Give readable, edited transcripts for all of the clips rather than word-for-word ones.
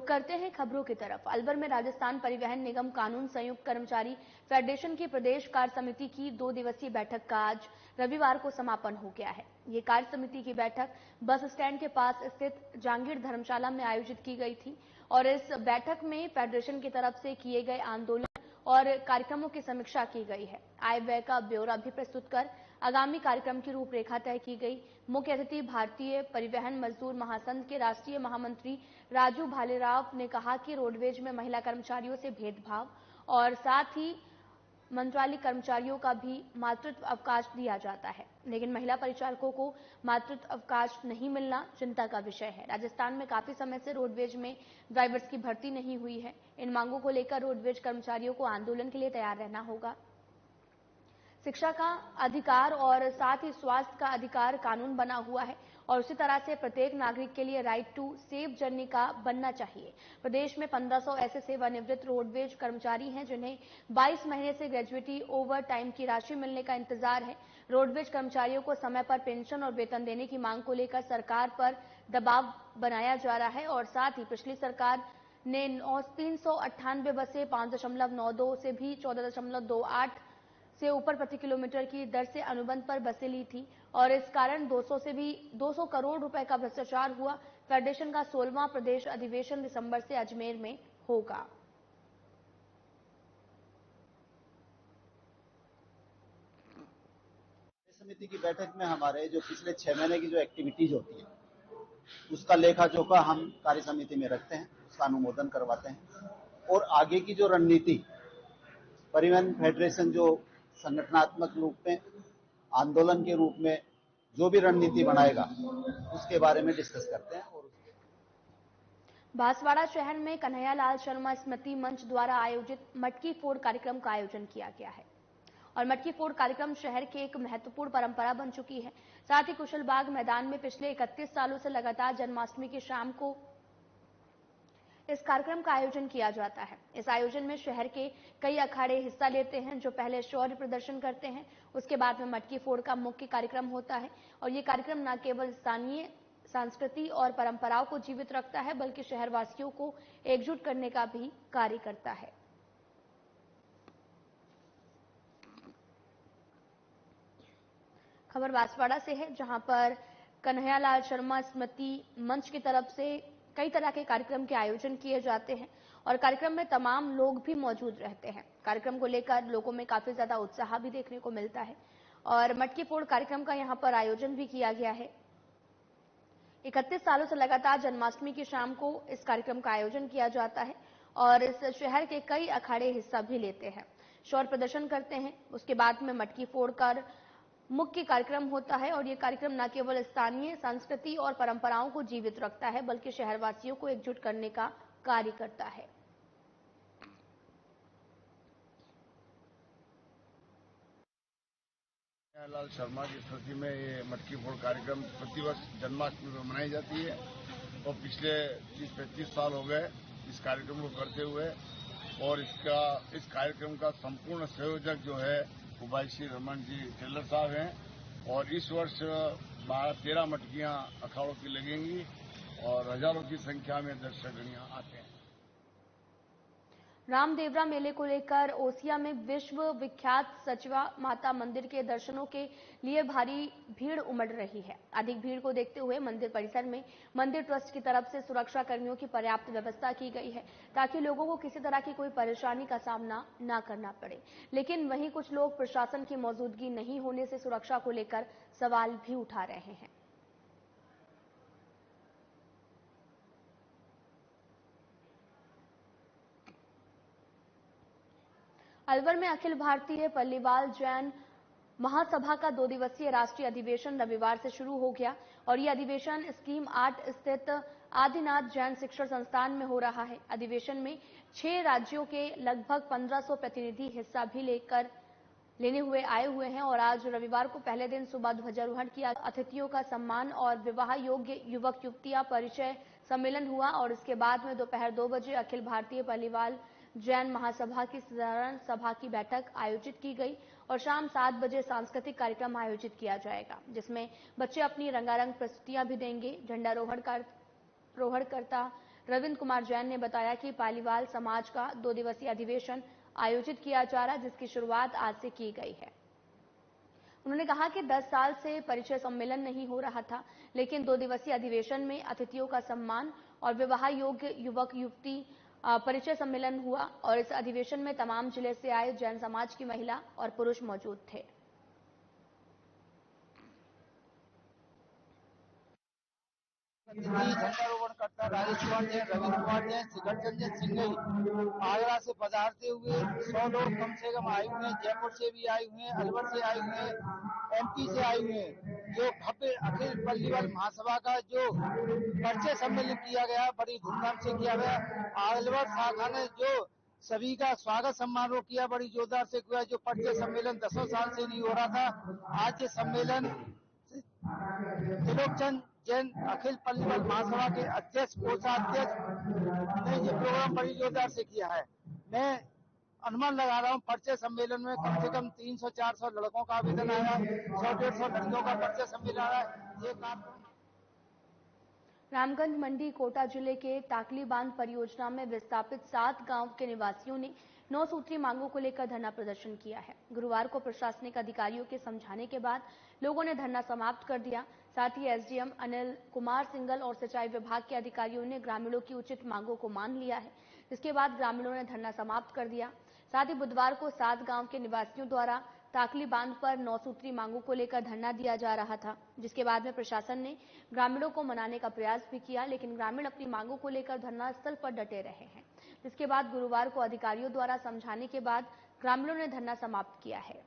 रुक करते हैं खबरों की तरफ। अलवर में राजस्थान परिवहन निगम कानून संयुक्त कर्मचारी फेडरेशन की प्रदेश कार्य समिति की 2 दिवसीय बैठक का आज रविवार को समापन हो गया है। ये कार्य समिति की बैठक बस स्टैंड के पास स्थित जहांगीर धर्मशाला में आयोजित की गई थी और इस बैठक में फेडरेशन की तरफ से किए गए आंदोलन और कार्यक्रमों की समीक्षा की गई है। आय व्यय का ब्यौरा भी प्रस्तुत कर आगामी कार्यक्रम की रूपरेखा तय की गई। मुख्य अतिथि भारतीय परिवहन मजदूर महासंघ के राष्ट्रीय महामंत्री राजू भालेराव ने कहा कि रोडवेज में महिला कर्मचारियों से भेदभाव और साथ ही मंत्रालय कर्मचारियों का भी मातृत्व अवकाश दिया जाता है, लेकिन महिला परिचालकों को मातृत्व अवकाश नहीं मिलना चिंता का विषय है। राजस्थान में काफी समय से रोडवेज में ड्राइवर्स की भर्ती नहीं हुई है। इन मांगों को लेकर रोडवेज कर्मचारियों को आंदोलन के लिए तैयार रहना होगा। शिक्षा का अधिकार और साथ ही स्वास्थ्य का अधिकार कानून बना हुआ है और उसी तरह से प्रत्येक नागरिक के लिए राइट टू सेफ जर्नी का बनना चाहिए। प्रदेश में 1500 ऐसे सेवानिवृत्त रोडवेज कर्मचारी हैं जिन्हें 22 महीने से ग्रेजुएटी ओवर टाइम की राशि मिलने का इंतजार है। रोडवेज कर्मचारियों को समय पर पेंशन और वेतन देने की मांग को लेकर सरकार पर दबाव बनाया जा रहा है और साथ ही पिछली सरकार ने 398 बसें 5.92 से भी 14.28 से ऊपर प्रति किलोमीटर की दर से अनुबंध पर बसें ली थी और इस कारण 200 करोड़ रुपए का भ्रष्टाचार हुआ। फेडरेशन का 16वां प्रदेश अधिवेशन दिसंबर से अजमेर में होगा। समिति की बैठक में हमारे जो पिछले 6 महीने की जो एक्टिविटीज होती है उसका लेखा जोखा हम कार्य समिति में रखते हैं, उसका अनुमोदन करवाते हैं और आगे की जो रणनीति परिवहन फेडरेशन जो संगठनात्मक रूप में आंदोलन के रूप में जो भी रणनीति बनाएगा उसके बारे में डिस्कस करते हैं। और बांसवाड़ा शहर में कन्हैयालाल शर्मा स्मृति मंच द्वारा आयोजित मटकी फोड़ कार्यक्रम का आयोजन किया गया है और मटकी फोड़ कार्यक्रम शहर की एक महत्वपूर्ण परंपरा बन चुकी है। साथ ही कुशलबाग मैदान में पिछले 31 सालों से लगातार जन्माष्टमी की शाम को इस कार्यक्रम का आयोजन किया जाता है। इस आयोजन में शहर के कई अखाड़े हिस्सा लेते हैं जो पहले शौर्य प्रदर्शन करते हैं, उसके बाद में मटकी फोड़ का मुख्य कार्यक्रम होता है और ये कार्यक्रम न केवल स्थानीय संस्कृति और परंपराओं को जीवित रखता है बल्कि शहरवासियों को एकजुट करने का भी कार्य करता है। खबर बांसवाड़ा से है जहां पर कन्हैयालाल शर्मा स्मृति मंच की तरफ से कई तरह के कार्यक्रम के आयोजन किए जाते हैं और कार्यक्रम में तमाम लोग भी मौजूद रहते हैं। कार्यक्रम को लेकर लोगों में काफी ज्यादा उत्साह भी देखने को मिलता है और मटकी फोड़ कार्यक्रम का यहां पर आयोजन भी किया गया है। 31 सालों से लगातार जन्माष्टमी की शाम को इस कार्यक्रम का आयोजन किया जाता है और इस शहर के कई अखाड़े हिस्सा भी लेते हैं, शौर्य प्रदर्शन करते हैं। उसके बाद में मटकी फोड़ कर मुख्य कार्यक्रम होता है और ये कार्यक्रम न केवल स्थानीय संस्कृति और परंपराओं को जीवित रखता है बल्कि शहरवासियों को एकजुट करने का कार्य करता है। कन्हैयालाल शर्मा की स्मृति में ये मटकी फोड़ कार्यक्रम प्रतिवर्ष जन्माष्टमी में मनाई जाती है और पिछले 30-35 साल हो गए इस कार्यक्रम को करते हुए और इस कार्यक्रम का संपूर्ण संयोजक जो है वो भाई श्री रमन जी टेलर साहब हैं और इस वर्ष 12-13 मटकियां अखाड़ों की लगेंगी और हजारों की संख्या में दर्शकगण आते हैं। रामदेवरा मेले को लेकर ओसिया में विश्व विख्यात सचवा माता मंदिर के दर्शनों के लिए भारी भीड़ उमड़ रही है। अधिक भीड़ को देखते हुए मंदिर परिसर में मंदिर ट्रस्ट की तरफ से सुरक्षा कर्मियों की पर्याप्त व्यवस्था की गई है ताकि लोगों को किसी तरह की कोई परेशानी का सामना न करना पड़े। लेकिन वहीं कुछ लोग प्रशासन की मौजूदगी नहीं होने से सुरक्षा को लेकर सवाल भी उठा रहे हैं। अलवर में अखिल भारतीय पल्लीवाल जैन महासभा का 2 दिवसीय राष्ट्रीय अधिवेशन रविवार से शुरू हो गया और ये अधिवेशन स्कीम 8 स्थित आदिनाथ जैन शिक्षण संस्थान में हो रहा है। अधिवेशन में 6 राज्यों के लगभग 1500 प्रतिनिधि हिस्सा भी लेने हुए आए हुए हैं और आज रविवार को पहले दिन सुबह ध्वजारोहण किया, अतिथियों का सम्मान और विवाह योग्य युवक युवतियां परिचय सम्मेलन हुआ और इसके बाद में दोपहर 2 बजे अखिल भारतीय पल्लीवाल जैन महासभा की साधारण सभा की बैठक आयोजित की गई और शाम 7 बजे सांस्कृतिक कार्यक्रम आयोजित किया जाएगा जिसमें बच्चे अपनी रंगारंग प्रस्तुतियां भी देंगे। झंडारोहण करता रविंद्र कुमार जैन ने बताया कि पालीवाल समाज का 2 दिवसीय अधिवेशन आयोजित किया जा रहा है, जिसकी शुरुआत आज से की गई है। उन्होंने कहा कि 10 साल से परिचय सम्मेलन नहीं हो रहा था, लेकिन 2 दिवसीय अधिवेशन में अतिथियों का सम्मान और विवाह योग्य युवक युवती परिचय सम्मेलन हुआ और इस अधिवेशन में तमाम जिले से आए जैन समाज की महिला और पुरुष मौजूद थे। झंडारोहणकर्ता राजेश कुमार जैन, रविंद्र कुमार जैन, शिखर चंद्र सिंघई आगरा से पधारते हुए 100 लोग कम से कम आए हुए हैं। जयपुर से भी आए हुए हैं, अलवर से आए हुए हैं, एमपी से आए हुए हैं। जो भव्य अखिल पल्लीवाल महासभा का जो परिचय सम्मेलन किया गया, बड़ी धूमधाम से किया गया। अलवर शाखा ने जो सभी का स्वागत समारोह किया, बड़ी जोरदार से किया। जो परिचय सम्मेलन 10 साल से नहीं हो रहा था, आज ये सम्मेलन त्रिलोकचंद जैन अखिल पल्लीवाल महासभा के अध्यक्ष कोषाध्यक्ष ने ये प्रोग्राम बड़ी जोरदार से किया है। मैं अनुमान लगा रहा हूँ परिचय सम्मेलन में कम से कम 300-400 लड़कों का आवेदन आया, 100-150 लड़कियों का परिचय सम्मेलन आया। ये कार्यक्रम रामगंज मंडी कोटा जिले के टाकली बांध परियोजना में विस्थापित 7 गांव के निवासियों ने 9 सूत्री मांगों को लेकर धरना प्रदर्शन किया है। गुरुवार को प्रशासनिक अधिकारियों के समझाने के बाद लोगों ने धरना समाप्त कर दिया। साथ ही एसडीएम अनिल कुमार सिंगल और सिंचाई विभाग के अधिकारियों ने ग्रामीणों की उचित मांगों को मान लिया है। इसके बाद ग्रामीणों ने धरना समाप्त कर दिया। साथ ही बुधवार को 7 गांव के निवासियों द्वारा टाकली बांध पर 9 सूत्री मांगों को लेकर धरना दिया जा रहा था, जिसके बाद में प्रशासन ने ग्रामीणों को मनाने का प्रयास भी किया, लेकिन ग्रामीण अपनी मांगों को लेकर धरना स्थल पर डटे रहे हैं। जिसके बाद गुरुवार को अधिकारियों द्वारा समझाने के बाद ग्रामीणों ने धरना समाप्त किया है।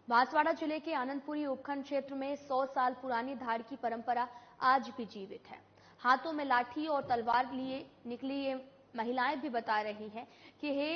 बांसवाड़ा जिले के आनंदपुरी उपखंड क्षेत्र में 100 साल पुरानी धाड़ की परंपरा आज भी जीवित है। हाथों में लाठी और तलवार लिए निकली ये महिलाएं भी बता रही हैं कि हे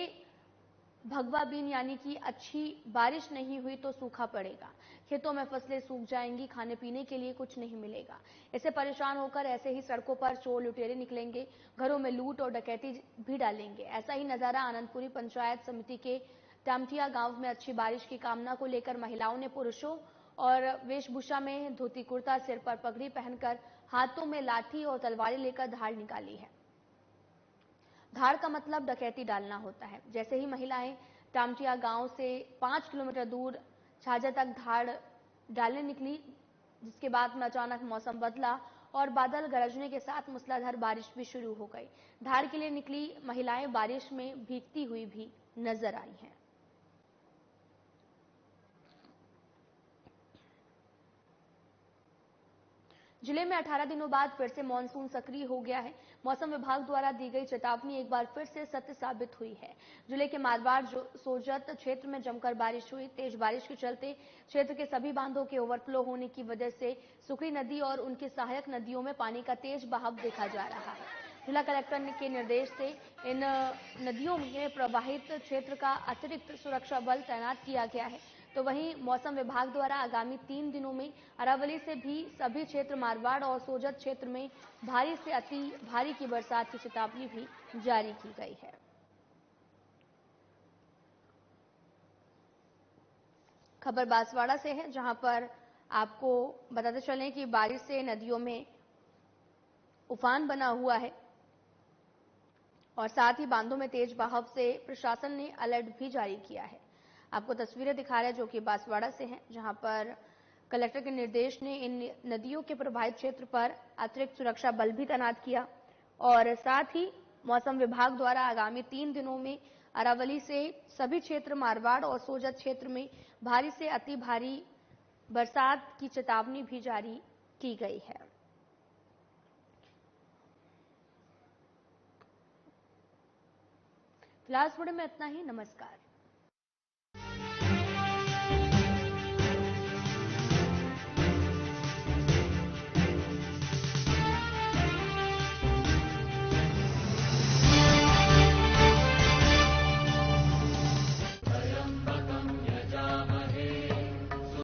भगवा बीन, यानी कि अच्छी बारिश नहीं हुई तो सूखा पड़ेगा, खेतों में फसलें सूख जाएंगी, खाने पीने के लिए कुछ नहीं मिलेगा। इससे परेशान होकर ऐसे ही सड़कों पर चोर लुटेरे निकलेंगे, घरों में लूट और डकैती भी डालेंगे। ऐसा ही नजारा आनंदपुरी पंचायत समिति के टामटिया गांव में अच्छी बारिश की कामना को लेकर महिलाओं ने पुरुषों और वेशभूषा में धोती कुर्ता, सिर पर पगड़ी पहनकर हाथों में लाठी और तलवारें लेकर धाड़ निकाली है। धाड़ का मतलब डकैती डालना होता है। जैसे ही महिलाएं टामटिया गांव से 5 किलोमीटर दूर छाजा तक धाड़ डालने निकली, जिसके बाद में अचानक मौसम बदला और बादल गरजने के साथ मूसलाधार बारिश भी शुरू हो गई। धाड़ के लिए निकली महिलाएं बारिश में भीगती हुई भी नजर आई हैं। जिले में 18 दिनों बाद फिर से मानसून सक्रिय हो गया है। मौसम विभाग द्वारा दी गई चेतावनी एक बार फिर से सत्य साबित हुई है। जिले के मारवाड़ सोजत क्षेत्र में जमकर बारिश हुई। तेज बारिश के चलते क्षेत्र के सभी बांधों के ओवरफ्लो होने की वजह से सुखड़ी नदी और उनकी सहायक नदियों में पानी का तेज बहाव देखा जा रहा है। जिला कलेक्टर के निर्देश से इन नदियों में प्रवाहित क्षेत्र का अतिरिक्त सुरक्षा बल तैनात किया गया है। तो वहीं मौसम विभाग द्वारा आगामी 3 दिनों में अरावली से भी सभी क्षेत्र, मारवाड़ और सोजत क्षेत्र में भारी से अति भारी की बरसात की चेतावनी भी जारी की गई है। खबर बांसवाड़ा से है, जहां पर आपको बताते चलें कि बारिश से नदियों में उफान बना हुआ है और साथ ही बांधों में तेज बहाव से प्रशासन ने अलर्ट भी जारी किया है। आपको तस्वीरें दिखा रहे हैं जो कि बांसवाड़ा से हैं, जहां पर कलेक्टर के निर्देश ने इन नदियों के प्रभावित क्षेत्र पर अतिरिक्त सुरक्षा बल भी तैनात किया और साथ ही मौसम विभाग द्वारा आगामी 3 दिनों में अरावली से सभी क्षेत्र, मारवाड़ और सोजत क्षेत्र में भारी से अति भारी बरसात की चेतावनी भी जारी की गई है। फिलहाल इस वीडियो में इतना ही। नमस्कार।